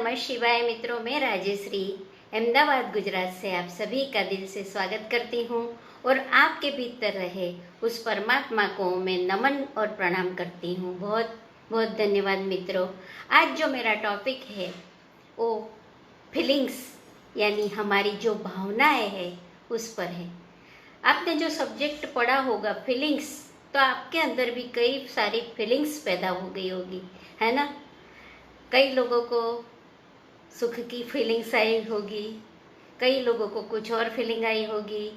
नमः शिवाय मित्रों, मैं राजेश्री अहमदाबाद गुजरात से आप सभी का दिल से स्वागत करती हूँ और आपके भीतर रहे उस परमात्मा को मैं नमन और प्रणाम करती हूँ। बहुत बहुत धन्यवाद मित्रों। आज जो मेरा टॉपिक है वो फीलिंग्स यानी हमारी जो भावनाएं है उस पर है। आपने जो सब्जेक्ट पढ़ा होगा फीलिंग्स, तो आपके अंदर भी कई सारी फीलिंग्स पैदा हो गई होगी, है ना। कई लोगों को सुख की फीलिंग्स आई होगी, कई लोगों को कुछ और फीलिंग आई होगी,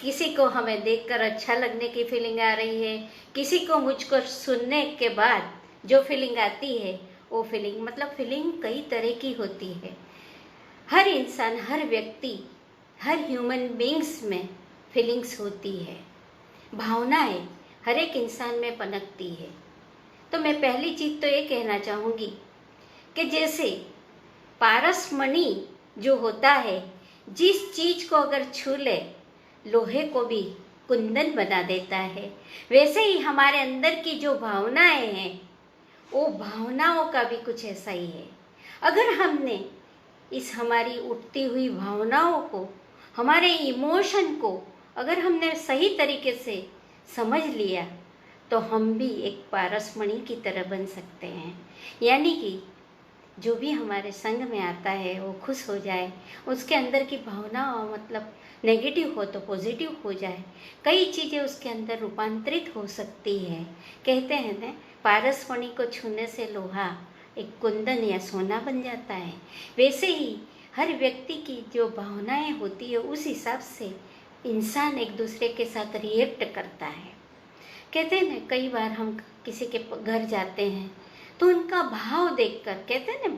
किसी को हमें देखकर अच्छा लगने की फीलिंग आ रही है, किसी को मुझको सुनने के बाद जो फीलिंग आती है वो फीलिंग, मतलब फीलिंग कई तरह की होती है। हर इंसान, हर व्यक्ति, हर ह्यूमन बीइंग्स में फीलिंग्स होती है, भावनाएं हर एक इंसान में पनपती है। तो मैं पहली चीज़ तो ये कहना चाहूँगी कि जैसे पारसमणि जो होता है, जिस चीज को अगर छू ले लोहे को भी कुंदन बना देता है, वैसे ही हमारे अंदर की जो भावनाएं हैं वो भावनाओं का भी कुछ ऐसा ही है। अगर हमने इस हमारी उठती हुई भावनाओं को, हमारे इमोशन को अगर हमने सही तरीके से समझ लिया तो हम भी एक पारसमणि की तरह बन सकते हैं। यानी कि जो भी हमारे संग में आता है वो खुश हो जाए, उसके अंदर की भावना मतलब नेगेटिव हो तो पॉजिटिव हो जाए, कई चीज़ें उसके अंदर रूपांतरित हो सकती है। कहते हैं ना, पारसमणि को छूने से लोहा एक कुंदन या सोना बन जाता है। वैसे ही हर व्यक्ति की जो भावनाएं होती है उस हिसाब से इंसान एक दूसरे के साथ रिएक्ट करता है। कहते हैं ना, कई बार हम किसी के घर जाते हैं तो उनका भाव देखकर, कहते हैं ना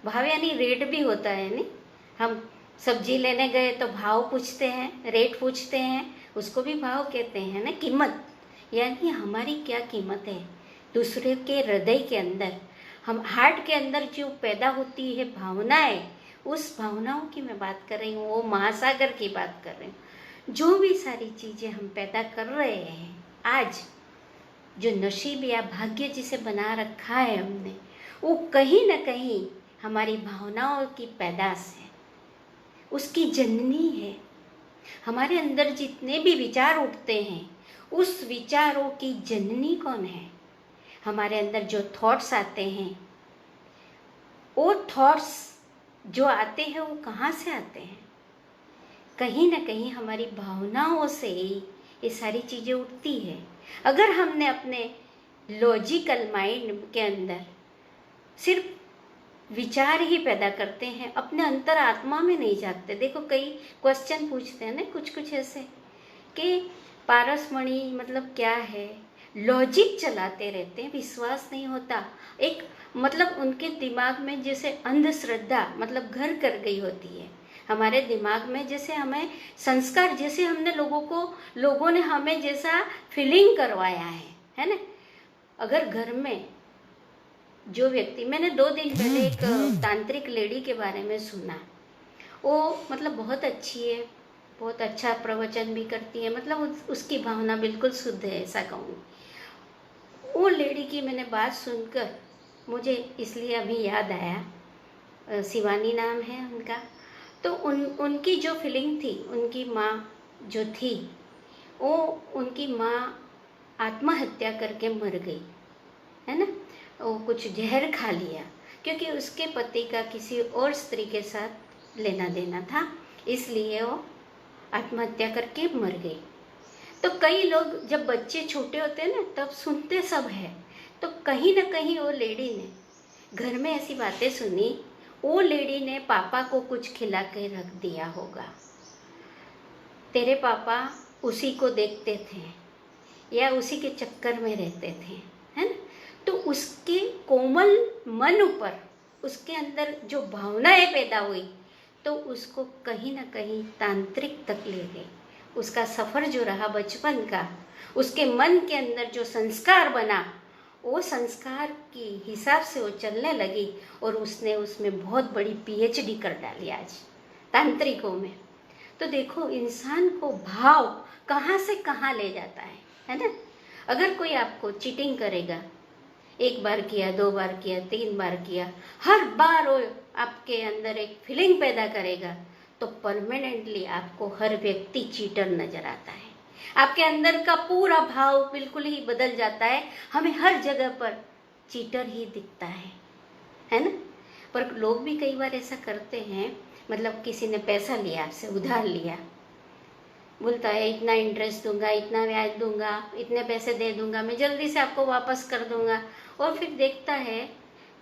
भाव यानी रेट भी होता है नहीं। हम सब्जी लेने गए तो भाव पूछते हैं, रेट पूछते हैं, उसको भी भाव कहते हैं ना, कीमत। यानी हमारी क्या कीमत है दूसरे के हृदय के अंदर, हम हार्ट के अंदर जो पैदा होती है भावनाएं, उस भावनाओं की मैं बात कर रही हूँ, वो महासागर की बात कर रही हूँ। जो भी सारी चीज़ें हम पैदा कर रहे हैं आज, जो नसीब या भाग्य जिसे बना रखा है हमने, वो कहीं ना कहीं हमारी भावनाओं की पैदाश है, उसकी जननी है। हमारे अंदर जितने भी विचार उठते हैं उस विचारों की जननी कौन है? हमारे अंदर जो थॉट्स आते हैं, वो थॉट्स जो आते हैं वो कहाँ से आते हैं? कहीं ना कहीं हमारी भावनाओं से ही ये सारी चीज़ें उठती है। अगर हमने अपने लॉजिकल माइंड के अंदर सिर्फ विचार ही पैदा करते हैं, अपने अंतर आत्मा में नहीं जाते। देखो, कई क्वेश्चन पूछते हैं ना कुछ ऐसे कि पारसमणि मतलब क्या है, लॉजिक चलाते रहते हैं, विश्वास नहीं होता। एक मतलब उनके दिमाग में जैसे अंधश्रद्धा मतलब घर कर गई होती है। हमारे दिमाग में जैसे हमें संस्कार, जैसे हमने लोगों ने हमें जैसा फीलिंग करवाया है ना। अगर घर में जो व्यक्ति, मैंने 2 दिन पहले एक तांत्रिक लेडी के बारे में सुना, वो मतलब बहुत अच्छी है, बहुत अच्छा प्रवचन भी करती है, मतलब उसकी भावना बिल्कुल शुद्ध है ऐसा कहूँगी। वो लेडी की मैंने बात सुनकर मुझे इसलिए अभी याद आया, शिवानी नाम है उनका। तो उनकी जो फीलिंग थी, उनकी माँ जो थी, वो उनकी माँ आत्महत्या करके मर गई, है ना। वो कुछ जहर खा लिया क्योंकि उसके पति का किसी और स्त्री के साथ लेना देना था, इसलिए वो आत्महत्या करके मर गई। तो कई लोग जब बच्चे छोटे होते हैं ना तब सुनते सब है, तो कहीं ना कहीं वो लेडी ने घर में ऐसी बातें सुनी, वो लेडी ने पापा को कुछ खिला के रख दिया होगा। तेरे पापा उसी को देखते थे या उसी के चक्कर में रहते थे, है ना। तो उसके कोमल मन ऊपर, उसके अंदर जो भावनाएं पैदा हुई, तो उसको कहीं ना कहीं तांत्रिक तक ले गई। उसका सफ़र जो रहा बचपन का, उसके मन के अंदर जो संस्कार बना, वो संस्कार की हिसाब से वो चलने लगी और उसने उसमें बहुत बड़ी पीएचडी कर डाली आज तांत्रिकों में। तो देखो, इंसान को भाव कहाँ से कहाँ ले जाता है ना। अगर कोई आपको चीटिंग करेगा एक बार किया, 2 बार किया, 3 बार किया, हर बार वो आपके अंदर एक फीलिंग पैदा करेगा, तो परमानेंटली आपको हर व्यक्ति चीटर नजर आता है। आपके अंदर का पूरा भाव बिल्कुल ही बदल जाता है। हमें हर जगह पर चीटर ही दिखता है ना। पर लोग भी कई बार ऐसा करते हैं, मतलब किसी ने पैसा लिया आपसे, उधार लिया, बोलता है इतना इंटरेस्ट दूंगा, इतना ब्याज दूंगा, इतने पैसे दे दूंगा, मैं जल्दी से आपको वापस कर दूंगा। और फिर देखता है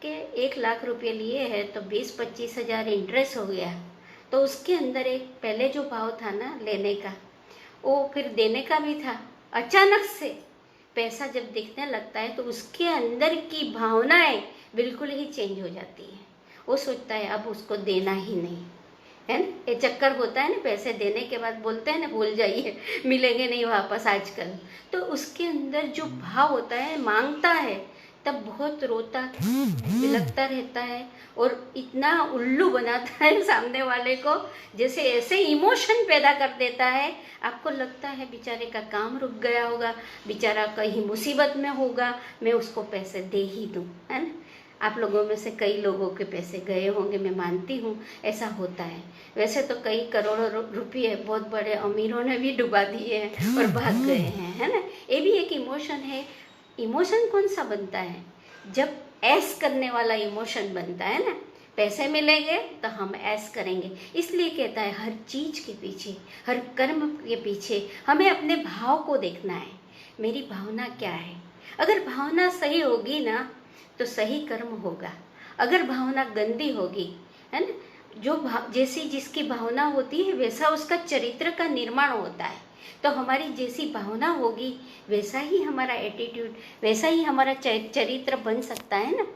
कि 1 लाख रुपये लिए हैं तो 20-25 हज़ार इंटरेस्ट हो गया। तो उसके अंदर एक पहले जो भाव था ना लेने का, वो फिर देने का भी था। अचानक से पैसा जब दिखने लगता है तो उसके अंदर की भावनाएं बिल्कुल ही चेंज हो जाती है। वो सोचता है अब उसको देना ही नहीं, है ना। ये चक्कर होता है ना, पैसे देने के बाद बोलते हैं ना भूल जाइए, मिलेंगे नहीं वापस आजकल। तो उसके अंदर जो भाव होता है, मांगता है, तब बहुत रोता बिलखता रहता है और इतना उल्लू बनाता है सामने वाले को, जैसे ऐसे इमोशन पैदा कर देता है। आपको लगता है बेचारे का काम रुक गया होगा, बेचारा कहीं मुसीबत में होगा, मैं उसको पैसे दे ही दूँ, है ना। आप लोगों में से कई लोगों के पैसे गए होंगे, मैं मानती हूँ ऐसा होता है। वैसे तो कई करोड़ों रुपये बहुत बड़े अमीरों ने भी डुबा दिए हैं और भाग गए हैं, है ना। ये भी एक इमोशन है। इमोशन कौन सा बनता है? जब ऐस करने वाला इमोशन बनता है ना, पैसे मिलेंगे तो हम ऐस करेंगे। इसलिए कहता है हर चीज के पीछे, हर कर्म के पीछे हमें अपने भाव को देखना है। मेरी भावना क्या है? अगर भावना सही होगी ना तो सही कर्म होगा। अगर भावना गंदी होगी, है ना, जो जैसी जिसकी भावना होती है वैसा उसका चरित्र का निर्माण होता है। तो हमारी जैसी भावना होगी वैसा ही हमारा एटीट्यूड, वैसा ही हमारा चरित्र बन सकता है ना।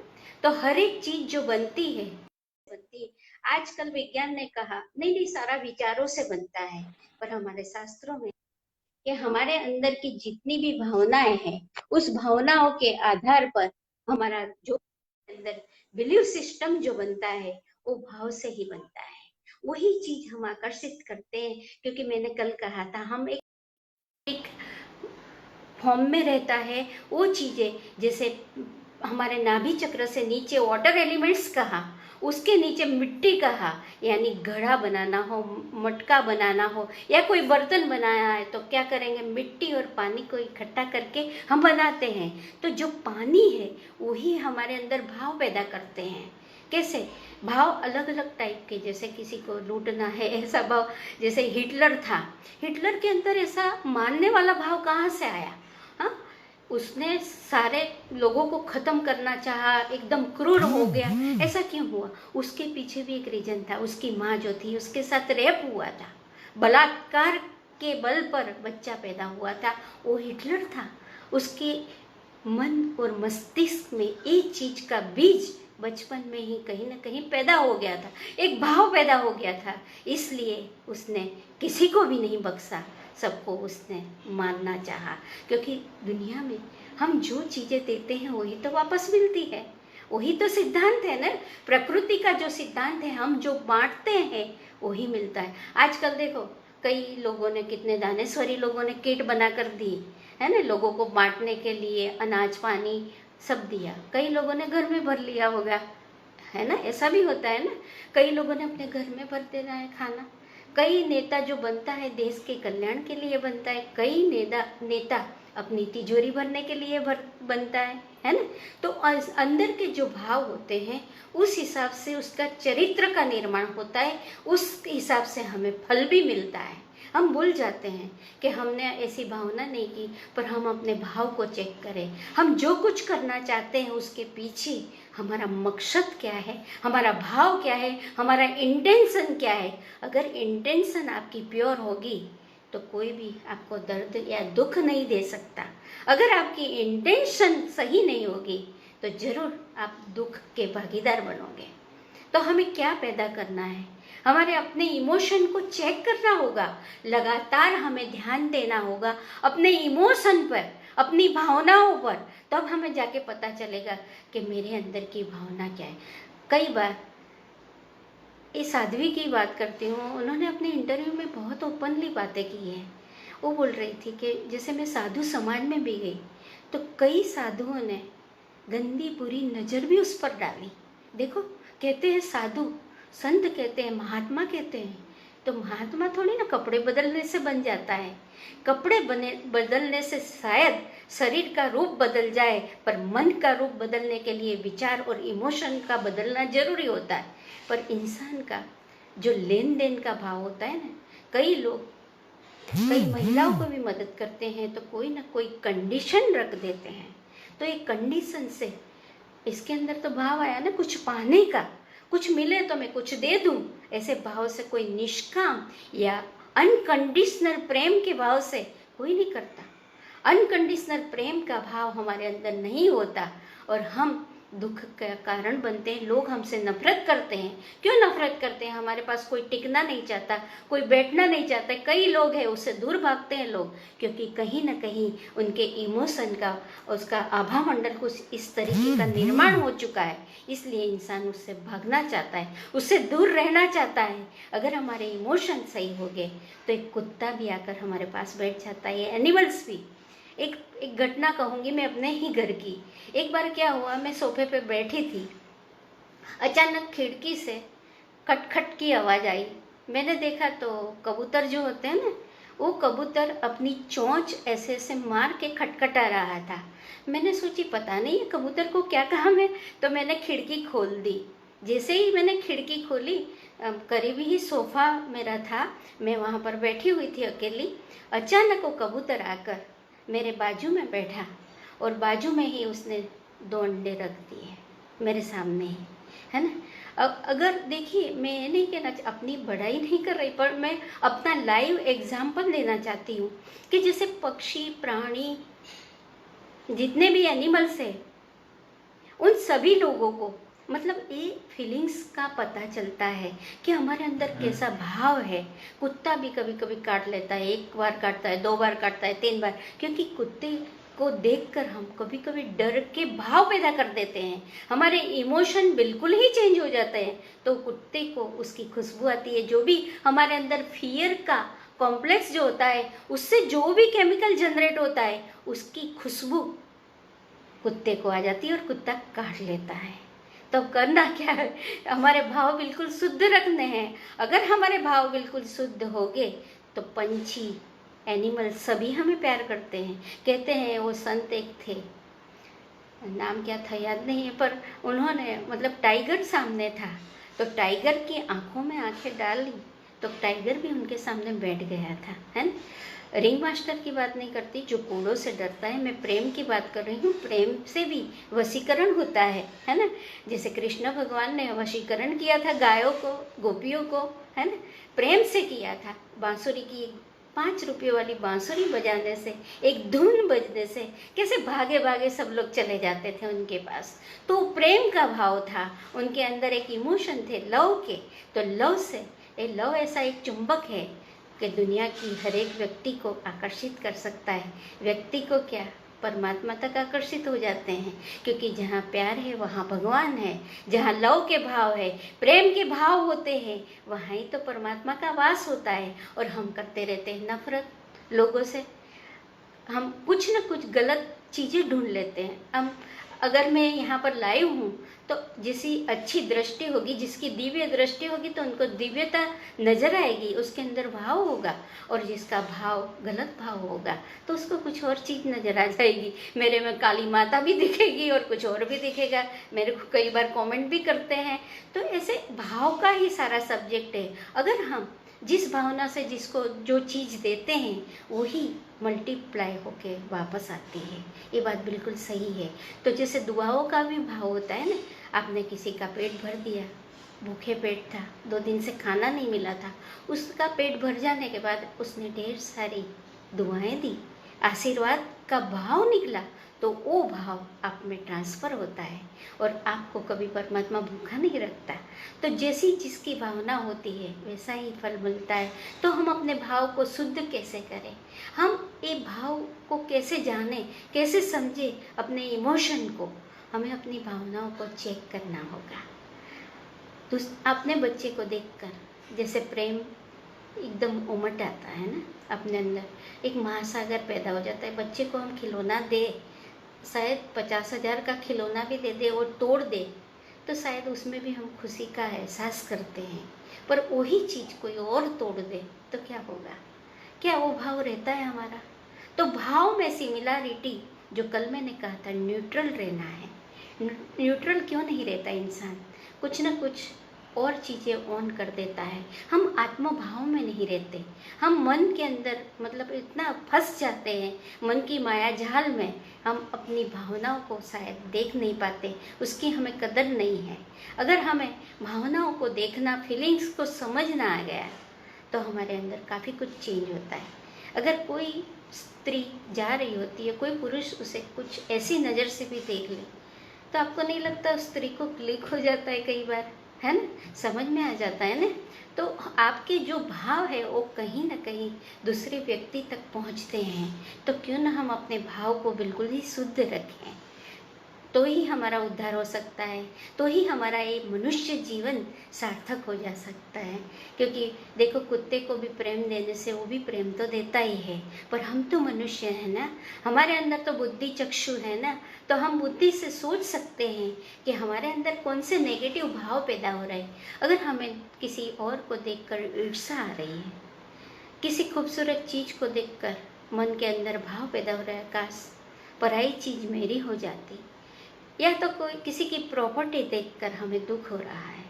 तो हर एक चीज जो बनती है आजकल विज्ञान ने कहा नहीं नहीं सारा विचारों से बनता है, पर हमारे शास्त्रों में कि हमारे अंदर की जितनी भी भावनाएं हैं उस भावनाओं के आधार पर हमारा जो अंदर बिलीव सिस्टम जो बनता है वो भाव से ही बनता है। वही चीज हम आकर्षित करते हैं, क्योंकि मैंने कल कहा था हम एक फॉर्म में रहता है। वो चीजें जैसे हमारे नाभि चक्र से नीचे वाटर एलिमेंट्स कहा, उसके नीचे मिट्टी कहा, यानी घड़ा बनाना हो, मटका बनाना हो या कोई बर्तन बनाया है तो क्या करेंगे, मिट्टी और पानी को इकट्ठा करके हम बनाते हैं। तो जो पानी है वही हमारे अंदर भाव पैदा करते हैं। कैसे? भाव अलग अलग टाइप के, जैसे किसी को लूटना है ऐसा भाव, जैसे हिटलर था, हिटलर के अंदर ऐसा मारने वाला भाव कहाँ से आया? हाँ, उसने सारे लोगों को खत्म करना चाहा, एकदम क्रूर हो गया। ऐसा क्यों हुआ? उसके पीछे भी एक रीजन था। उसकी माँ जो थी उसके साथ रेप हुआ था, बलात्कार के बल पर बच्चा पैदा हुआ था, वो हिटलर था। उसके मन और मस्तिष्क में एक चीज का बीज बचपन में ही कहीं ना कहीं पैदा हो गया था, एक भाव पैदा हो गया था। इसलिए उसने किसी को भी नहीं बख्शा, सबको उसने मानना चाहा। क्योंकि दुनिया में हम जो चीजें देते हैं वही तो वापस मिलती है। वही तो सिद्धांत है ना, प्रकृति का जो सिद्धांत है, हम जो बांटते हैं वही मिलता है। आजकल देखो कई लोगों ने, कितने दानेश्वरी लोगों ने किट बनाकर दी है ना, लोगों को बांटने के लिए, अनाज पानी सब दिया। कई लोगों ने घर में भर लिया होगा, है ना, ऐसा भी होता है ना। कई लोगों ने अपने घर में भर देना है खाना। कई नेता जो बनता है देश के कल्याण के लिए बनता है, कई नेता अपनी तिजोरी भरने के लिए बनता है ना। तो अंदर के जो भाव होते हैं उस हिसाब से उसका चरित्र का निर्माण होता है, उस हिसाब से हमें फल भी मिलता है। हम भूल जाते हैं कि हमने ऐसी भावना नहीं की, पर हम अपने भाव को चेक करें। हम जो कुछ करना चाहते हैं उसके पीछे हमारा मकसद क्या है, हमारा भाव क्या है, हमारा इंटेंशन क्या है। अगर इंटेंशन आपकी प्योर होगी तो कोई भी आपको दर्द या दुख नहीं दे सकता। अगर आपकी इंटेंशन सही नहीं होगी तो जरूर आप दुख के भागीदार बनोगे। तो हमें क्या पैदा करना है? हमारे अपने इमोशन को चेक करना होगा, लगातार हमें ध्यान देना होगा अपने इमोशन पर, अपनी भावनाओं पर। तब हमें जाके पता चलेगा कि मेरे अंदर की भावना क्या है। कई बार इस साध्वी की बात करती हूँ, उन्होंने अपने इंटरव्यू में बहुत ओपनली बातें की हैं। वो बोल रही थी कि जैसे मैं साधु समाज में भी गई तो कई साधुओं ने गंदी बुरी नज़र भी उस पर डाली। देखो, कहते हैं साधु संत, कहते हैं महात्मा, कहते हैं तो महात्मा थोड़ी ना कपड़े बदलने से बन जाता है। कपड़े बदलने से शायद शरीर का रूप बदल जाए, पर मन का रूप बदलने के लिए विचार और इमोशन का बदलना जरूरी होता है। पर इंसान का जो लेन देन का भाव होता है ना, कई लोग कई महिलाओं को भी मदद करते हैं तो कोई ना कोई कंडीशन रख देते हैं। तो एक कंडीशन से इसके अंदर तो भाव आया ना, कुछ पाने का, कुछ मिले तो मैं कुछ दे दूं, ऐसे भाव से कोई निष्काम या अनकंडीशनल प्रेम के भाव से कोई नहीं करता। अनकंडीशनल प्रेम का भाव हमारे अंदर नहीं होता और हम दुख का कारण बनते हैं। लोग हमसे नफरत करते हैं। क्यों नफरत करते हैं? हमारे पास कोई टिकना नहीं चाहता, कोई बैठना नहीं चाहता। कई लोग हैं उससे दूर भागते हैं लोग, क्योंकि कहीं ना कहीं उनके इमोशन का, उसका आभा मंडल कुछ इस तरीके का निर्माण हो चुका है, इसलिए इंसान उससे भागना चाहता है, उससे दूर रहना चाहता है। अगर हमारे इमोशन सही हो गए तो एक कुत्ता भी आकर हमारे पास बैठ जाता है, एनिमल्स भी। एक घटना कहूँगी मैं अपने ही घर की। एक बार क्या हुआ, मैं सोफे पे बैठी थी, अचानक खिड़की से खटखट की आवाज़ आई। मैंने देखा तो कबूतर जो होते हैं ना, वो कबूतर अपनी चोंच ऐसे ऐसे मार के खटखटा रहा था। मैंने सोची पता नहीं ये कबूतर को क्या काम है, तो मैंने खिड़की खोल दी। जैसे ही मैंने खिड़की खोली, करीब ही सोफ़ा मेरा था, मैं वहाँ पर बैठी हुई थी अकेली। अचानक वो कबूतर आकर मेरे बाजू में बैठा और बाजू में ही उसने 2 अंडे रख दिए मेरे सामने ही, है ना। अब अगर देखिए, मैं नहीं कहना, अपनी बड़ाई नहीं कर रही, पर मैं अपना लाइव एग्जाम्पल देना चाहती हूँ कि जैसे पक्षी, प्राणी, जितने भी एनिमल्स हैं, उन सभी लोगों को मतलब ये फीलिंग्स का पता चलता है कि हमारे अंदर कैसा भाव है। कुत्ता भी कभी कभी काट लेता है, 1 बार काटता है, 2 बार काटता है, 3 बार, क्योंकि कुत्ते को देखकर हम कभी कभी डर के भाव पैदा कर देते हैं। हमारे इमोशन बिल्कुल ही चेंज हो जाते हैं। तो कुत्ते को उसकी खुशबू आती है, जो भी हमारे अंदर फियर का कॉम्प्लेक्स जो होता है, उससे जो भी केमिकल जनरेट होता है, उसकी खुशबू कुत्ते को आ जाती है और कुत्ता काट लेता है। तो करना क्या है, हमारे भाव बिल्कुल शुद्ध रखने हैं। अगर हमारे भाव बिल्कुल शुद्ध हो गए तो पंछी, एनिमल सभी हमें प्यार करते हैं। कहते हैं, वो संत एक थे, नाम क्या था याद नहीं है, पर उन्होंने मतलब टाइगर सामने था तो टाइगर की आंखों में आंखें डाल ली तो टाइगर भी उनके सामने बैठ गया था, है ना। रिंग मास्टर की बात नहीं करती जो कूड़ों से डरता है, मैं प्रेम की बात कर रही हूँ। प्रेम से भी वशीकरण होता है ना। जैसे कृष्ण भगवान ने वशीकरण किया था गायों को, गोपियों को, है ना, प्रेम से किया था। बांसुरी की 5 रुपये वाली बांसुरी बजाने से, एक धुन बजने से कैसे भागे भागे सब लोग चले जाते थे उनके पास। तो प्रेम का भाव था, उनके अंदर एक इमोशन थे लव के। तो लव से, लव ऐसा एक चुंबक है कि दुनिया की हर एक व्यक्ति को आकर्षित कर सकता है। व्यक्ति को क्या, परमात्मा तक आकर्षित हो जाते हैं, क्योंकि जहाँ प्यार है वहाँ भगवान है। जहाँ लव के भाव है, प्रेम के भाव होते हैं, वहाँ ही तो परमात्मा का वास होता है। और हम करते रहते हैं नफरत लोगों से, हम कुछ न कुछ गलत चीज़ें ढूंढ लेते हैं। हम अगर मैं यहाँ पर लाइव हूँ तो जिसकी अच्छी दृष्टि होगी, जिसकी दिव्य दृष्टि होगी, तो उनको दिव्यता नजर आएगी, उसके अंदर भाव होगा। और जिसका भाव गलत भाव होगा तो उसको कुछ और चीज़ नजर आ जाएगी। मेरे में काली माता भी दिखेगी और कुछ और भी दिखेगा। मेरे को कई बार कमेंट भी करते हैं। तो ऐसे भाव का ही सारा सब्जेक्ट है। अगर हम जिस भावना से जिसको जो चीज़ देते हैं वही मल्टीप्लाई होके वापस आती है। ये बात बिल्कुल सही है। तो जैसे दुआओं का भी भाव होता है ना, आपने किसी का पेट भर दिया, भूखे पेट था, 2 दिन से खाना नहीं मिला था, उसका पेट भर जाने के बाद उसने ढेर सारी दुआएं दी, आशीर्वाद का भाव निकला, तो वो भाव आप में ट्रांसफ़र होता है और आपको कभी परमात्मा भूखा नहीं रखता। तो जैसी जिसकी भावना होती है वैसा ही फल मिलता है। तो हम अपने भाव को शुद्ध कैसे करें, हम ये भाव को कैसे जानें, कैसे समझें अपने इमोशन को। हमें अपनी भावनाओं को चेक करना होगा। तो अपने बच्चे को देखकर जैसे प्रेम एकदम उमट आता है ना, अपने अंदर एक महासागर पैदा हो जाता है। बच्चे को हम खिलौना दे शायद 50,000 का खिलौना भी दे दे और तोड़ दे, तो शायद उसमें भी हम खुशी का एहसास करते हैं। पर वही चीज़ कोई और तोड़ दे तो क्या होगा? क्या वो भाव रहता है हमारा? तो भाव में सिमिलैरिटी, जो कल मैंने कहा था, न्यूट्रल रहना है। न्यूट्रल क्यों नहीं रहता इंसान? कुछ ना कुछ और चीज़ें ऑन कर देता है। हम आत्मभाव में नहीं रहते, हम मन के अंदर मतलब इतना फंस जाते हैं मन की माया जाल में, हम अपनी भावनाओं को शायद देख नहीं पाते, उसकी हमें कदर नहीं है। अगर हमें भावनाओं को देखना, फीलिंग्स को समझना आ गया तो हमारे अंदर काफ़ी कुछ चेंज होता है। अगर कोई स्त्री जा रही होती है, कोई पुरुष उसे कुछ ऐसी नज़र से भी देख ले, तो आपको नहीं लगता उस स्त्री को क्लिक हो जाता है कई बार, है ना? समझ में आ जाता है ना? तो आपके जो भाव है वो कहीं ना कहीं दूसरे व्यक्ति तक पहुंचते हैं। तो क्यों ना हम अपने भाव को बिल्कुल ही शुद्ध रखें, तो ही हमारा उद्धार हो सकता है, तो ही हमारा ये मनुष्य जीवन सार्थक हो जा सकता है। क्योंकि देखो, कुत्ते को भी प्रेम देने से वो भी प्रेम तो देता ही है, पर हम तो मनुष्य हैं ना, हमारे अंदर तो बुद्धि चक्षु है ना, तो हम बुद्धि से सोच सकते हैं कि हमारे अंदर कौन से नेगेटिव भाव पैदा हो रहे हैं। अगर हमें किसी और को देखकर ईर्ष्या आ रही है, किसी खूबसूरत चीज़ को देखकर मन के अंदर भाव पैदा हो रहा है, काश पराई चीज़ मेरी हो जाती, या तो कोई किसी की प्रॉपर्टी देखकर हमें दुख हो रहा है,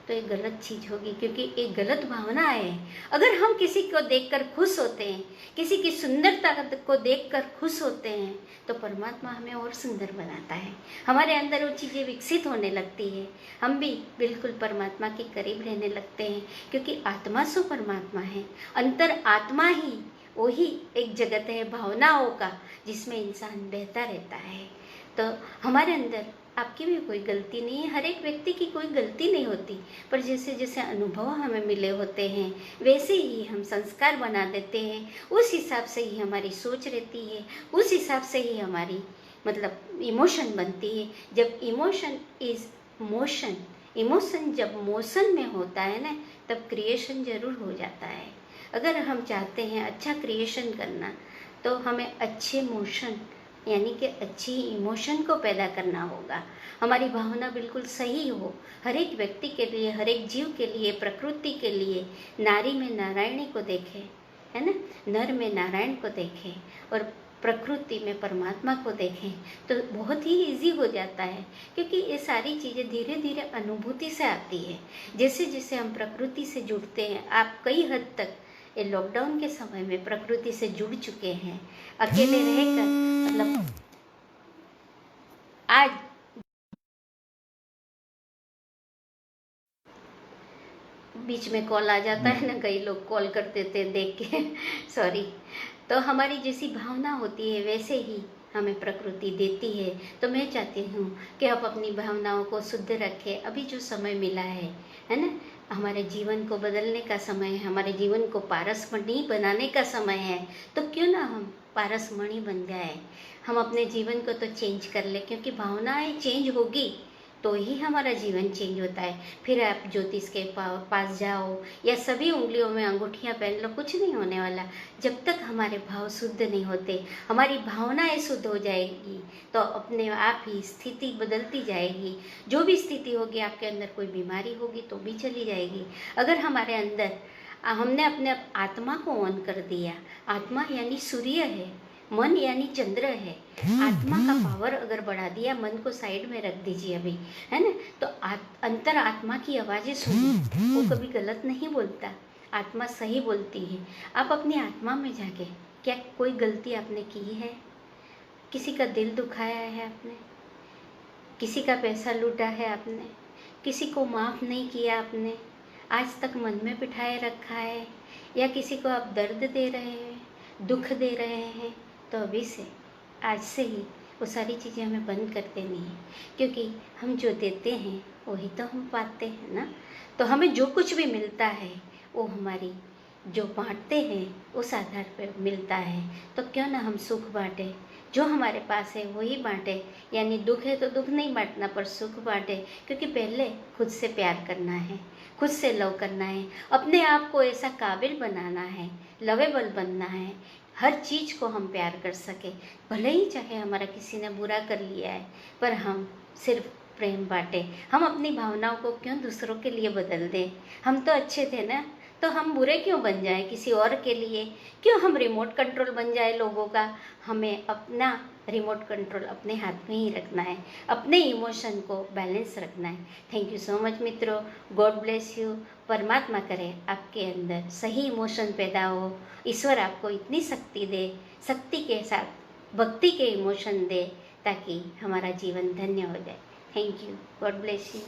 तो ये गलत चीज़ होगी, क्योंकि एक गलत भावना है। अगर हम किसी को देखकर खुश होते हैं, किसी की सुंदरता को देखकर खुश होते हैं, तो परमात्मा हमें और सुंदर बनाता है, हमारे अंदर वो चीज़ें विकसित होने लगती है, हम भी बिल्कुल परमात्मा के करीब रहने लगते हैं। क्योंकि आत्मा सो परमात्मा है, अंतर आत्मा ही वही एक जगत है भावनाओं का, जिसमें इंसान बहता रहता है। तो हमारे अंदर आपकी भी कोई गलती नहीं है, हर एक व्यक्ति की कोई गलती नहीं होती, पर जैसे जैसे अनुभव हमें मिले होते हैं वैसे ही हम संस्कार बना देते हैं, उस हिसाब से ही हमारी सोच रहती है, उस हिसाब से ही हमारी मतलब इमोशन बनती है। जब इमोशन इज मोशन, इमोशन जब मोशन में होता है ना, तब क्रिएशन जरूर हो जाता है। अगर हम चाहते हैं अच्छा क्रिएशन करना, तो हमें अच्छे मोशन यानी कि अच्छी इमोशन को पैदा करना होगा। हमारी भावना बिल्कुल सही हो, हर एक व्यक्ति के लिए, हर एक जीव के लिए, प्रकृति के लिए। नारी में नारायणी को देखे, है ना, नर में नारायण को देखें और प्रकृति में परमात्मा को देखें, तो बहुत ही इजी हो जाता है। क्योंकि ये सारी चीज़ें धीरे धीरे अनुभूति से आती है। जैसे जैसे हम प्रकृति से जुड़ते हैं, आप कई हद तक ये लॉकडाउन के समय में प्रकृति से जुड़ चुके हैं, अकेले रहकर, मतलब आज बीच में कॉल आ जाता है ना, कई लोग कॉल कर देते हैं देख के सॉरी। तो हमारी जैसी भावना होती है वैसे ही हमें प्रकृति देती है। तो मैं चाहती हूँ कि आप अपनी भावनाओं को शुद्ध रखें। अभी जो समय मिला है ना, हमारे जीवन को बदलने का समय है, हमारे जीवन को पारसमणि बनाने का समय है। तो क्यों ना हम पारसमणि बन जाए, हम अपने जीवन को तो चेंज कर ले, क्योंकि भावनाएं चेंज होगी तो ही हमारा जीवन चेंज होता है। फिर आप ज्योतिष के पास जाओ या सभी उंगलियों में अंगूठियां पहन लो, कुछ नहीं होने वाला। जब तक हमारे भाव शुद्ध नहीं होते, हमारी भावनाएं शुद्ध हो जाएगी तो अपने आप ही स्थिति बदलती जाएगी। जो भी स्थिति होगी, आपके अंदर कोई बीमारी होगी तो भी चली जाएगी। अगर हमारे अंदर हमने अपने आत्मा को ऑन कर दिया, आत्मा यानी सूर्य है, मन यानी चंद्र है, आत्मा का पावर अगर बढ़ा दिया, मन को साइड में रख दीजिए अभी, है ना, तो अंतर आत्मा की आवाज़ें सुनिए, वो कभी गलत नहीं बोलता, आत्मा सही बोलती है। आप अपनी आत्मा में जाके, क्या कोई गलती आपने की है? किसी का दिल दुखाया है आपने? किसी का पैसा लूटा है आपने? किसी को माफ़ नहीं किया आपने? आज तक मन में बिठाए रखा है, या किसी को आप दर्द दे रहे हैं, दुख दे रहे हैं? तो अभी से, आज से ही वो सारी चीज़ें हमें बंद कर देनी है। क्योंकि हम जो देते हैं वही तो हम पाते हैं ना। तो हमें जो कुछ भी मिलता है वो हमारी जो बांटते हैं उस आधार पर मिलता है। तो क्यों ना हम सुख बांटें, जो हमारे पास है वही बांटे। यानी दुख है तो दुख नहीं बांटना, पर सुख बांटे। क्योंकि पहले खुद से प्यार करना है, खुद से लव करना है, अपने आप को ऐसा काबिल बनाना है, लवेबल बनना है। हर चीज़ को हम प्यार कर सके। भले ही चाहे हमारा किसी ने बुरा कर लिया है, पर हम सिर्फ प्रेम बांटे। हम अपनी भावनाओं को क्यों दूसरों के लिए बदल दें? हम तो अच्छे थे ना, तो हम बुरे क्यों बन जाएं किसी और के लिए? क्यों हम रिमोट कंट्रोल बन जाए लोगों का? हमें अपना रिमोट कंट्रोल अपने हाथ में ही रखना है, अपने इमोशन को बैलेंस रखना है। थैंक यू सो मच मित्रों। God bless you. परमात्मा करे आपके अंदर सही इमोशन पैदा हो, ईश्वर आपको इतनी शक्ति दे, शक्ति के साथ भक्ति के इमोशन दे, ताकि हमारा जीवन धन्य हो जाए। Thank you. God bless you.